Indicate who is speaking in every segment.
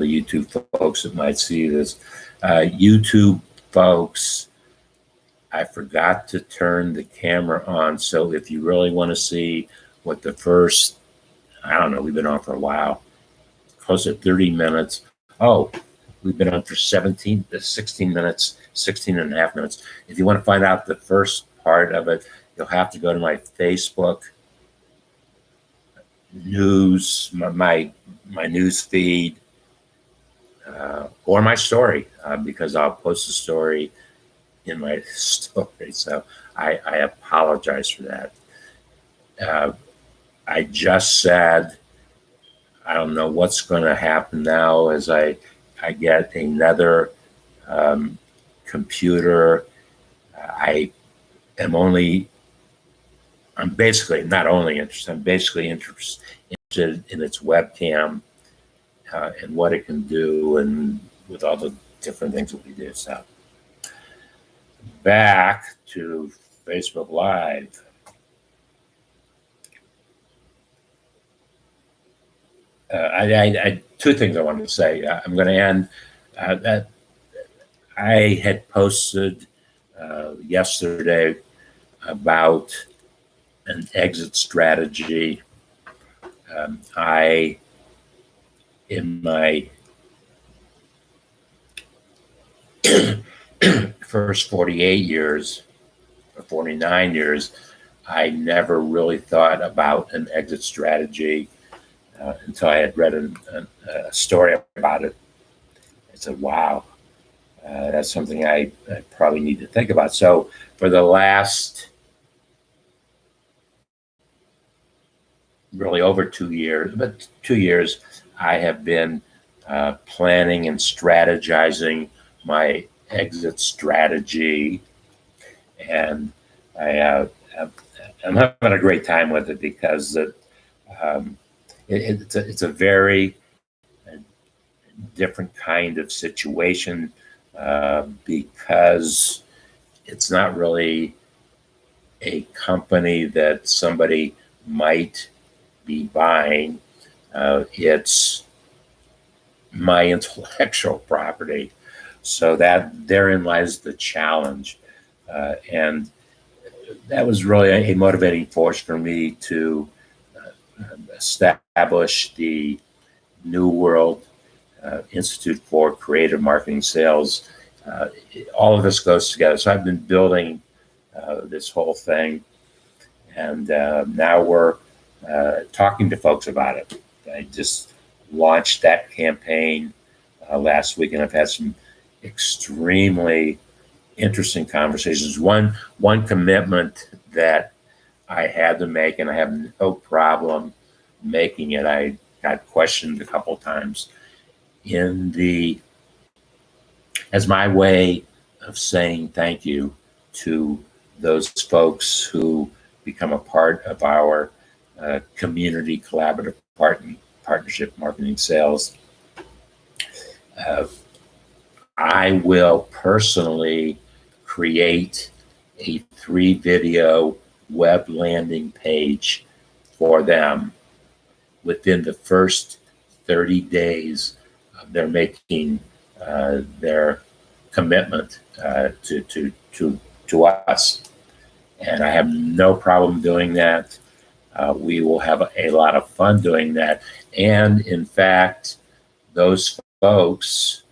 Speaker 1: the YouTube folks that might see this. YouTube folks, I forgot to turn the camera on. So if you really want to see what the first, I don't know, we've been on for a while, close to 30 minutes. Oh, we've been on for 16 minutes, 16 and a half minutes. If you want to find out the first part of it, you'll have to go to my Facebook news, my news feed, or my story, because I'll post a story in my story. So I apologize for that. I just said, I don't know what's going to happen now as I get another computer. I'm basically not only interested, I'm basically interested in its webcam and what it can do, and with all the different things that we do. So back to Facebook Live. I two things I wanted to say. I'm going to end that I had posted yesterday about an exit strategy. In my first 48 years or 49 years, I never really thought about an exit strategy until I had read a story about it. I said, wow, that's something I probably need to think about. So for the last really over 2 years, but 2 years, I have been planning and strategizing my exit strategy, and I'm having a great time with it because it's a very different kind of situation because it's not really a company that somebody might be buying. It's my intellectual property. So that therein lies the challenge. And that was really a motivating force for me to establish the New World Institute for Creative Marketing Sales. All of this goes together. So I've been building this whole thing, and now we're talking to folks about it. I just launched that campaign last week, and I've had some extremely interesting conversations. One commitment that I had to make, and I have no problem making it. I got questioned a couple of times as my way of saying thank you to those folks who become a part of our community collaborative partnership marketing sales. I will personally create a 3-video web landing page for them within the first 30 days of their making their commitment to us. And I have no problem doing that. We will have a lot of fun doing that. And in fact, those folks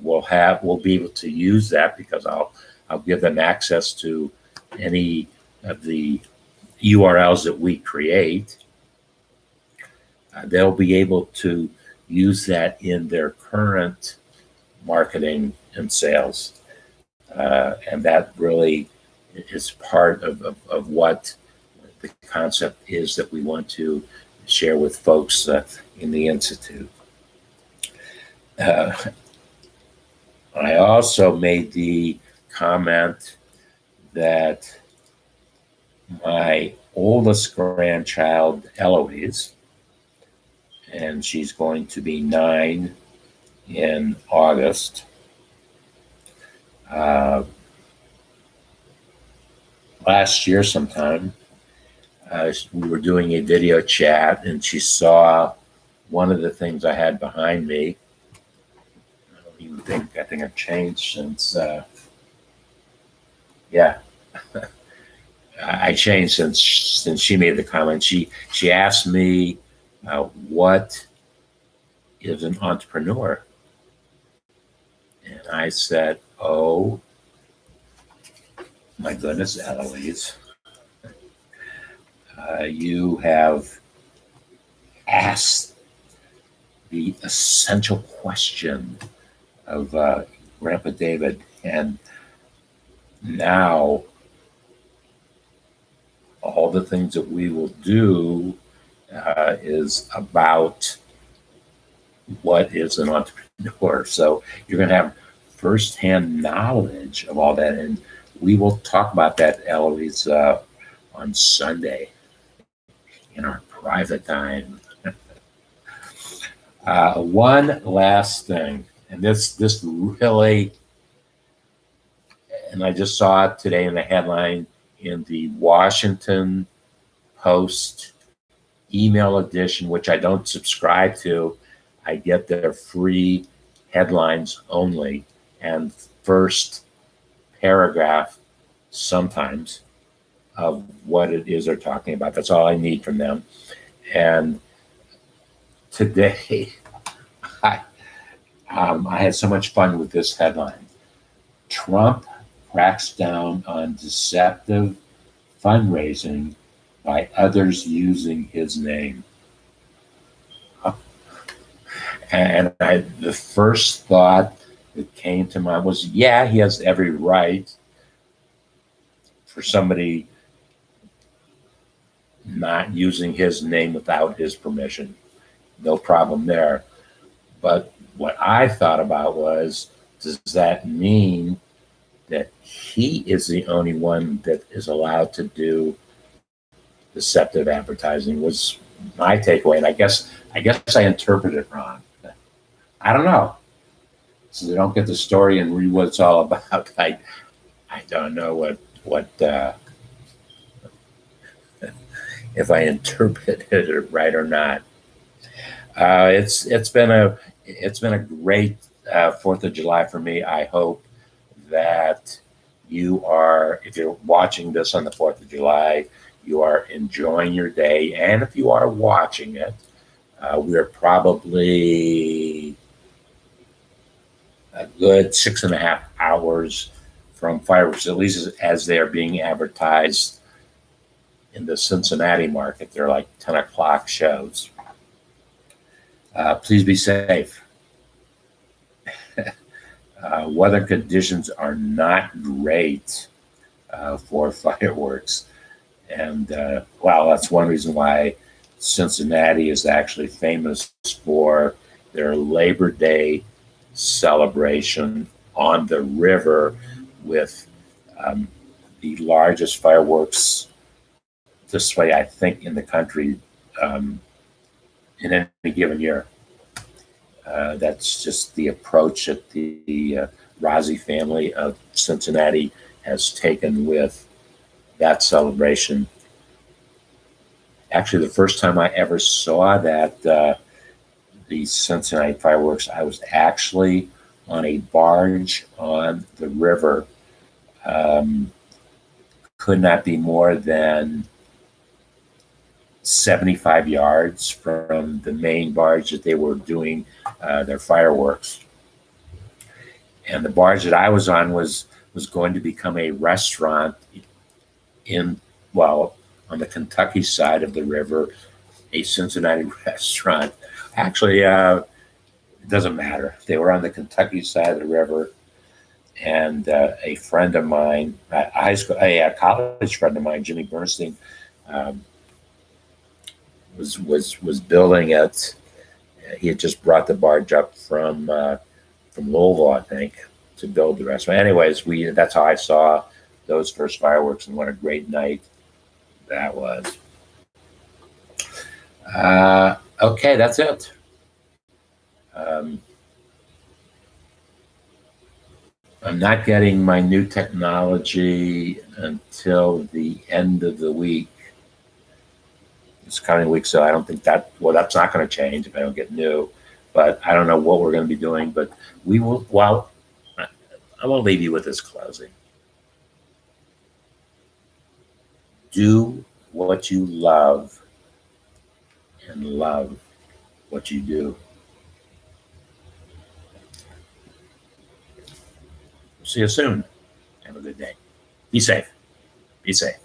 Speaker 1: will be able to use that because I'll give them access to any of the URLs that we create. They'll be able to use that in their current marketing and sales. And that really is part of what the concept is that we want to share with folks in the Institute. I also made the comment that my oldest grandchild, Eloise, and she's going to be 9 in August. Last year sometime, we were doing a video chat, and she saw one of the things I had behind me, I think I've changed since. Yeah, I changed since she made the comment. She asked me, "What is an entrepreneur?" And I said, "Oh my goodness, Eloise, you have asked the essential question of Grandpa David, and now all the things that we will do is about what is an entrepreneur. So you're going to have firsthand knowledge of all that, and we will talk about that, Eloise, on Sunday in our private time. One last thing, and this really, and I just saw it today in the headline in the Washington Post email edition, which I don't subscribe to. I get their free headlines only and first paragraph sometimes of what it is they're talking about. That's all I need from them. And today, I had so much fun with this headline. Trump cracks down on deceptive fundraising by others using his name. And the first thought that came to mind was, yeah, he has every right for somebody not using his name without his permission. No problem there. But what I thought about was, does that mean that he is the only one that is allowed to do deceptive advertising? Was my takeaway, and I guess I interpreted it wrong. I don't know. So they don't get the story and read what it's all about. I don't know what if I interpreted it right or not. It's been a great 4th of July for me. I hope that you are, if you're watching this on the 4th of July, you are enjoying your day. And if you are watching it, we're probably a good 6.5 hours from fireworks, at least as they're being advertised in the Cincinnati market. They're like 10 o'clock shows. Please be safe. Weather conditions are not great for fireworks. And well, that's one reason why Cincinnati is actually famous for their Labor Day celebration on the river with the largest fireworks display, I think, in the country in any given year. That's just the approach that the Rossi family of Cincinnati has taken with that celebration. Actually, the first time I ever saw that, the Cincinnati fireworks, I was actually on a barge on the river. Could not be more than 75 yards from the main barge that they were doing their fireworks. And the barge that I was on was going to become a restaurant on the Kentucky side of the river, a Cincinnati restaurant. Actually, it doesn't matter. They were on the Kentucky side of the river, and a friend of mine, a college friend of mine, Jimmy Bernstein, was building it. He had just brought the barge up from Louisville, I think, to build the restaurant. Anyways, that's how I saw those first fireworks, and what a great night that was. Okay, that's it. I'm not getting my new technology until the end of the week. This coming week, so I don't think that's not going to change if I don't get new. but I don't know what we're going to be doing. But we will. Well, I will leave you with this closing. Do what you love and love what you do. See you soon. Have a good day. Be safe. Be safe.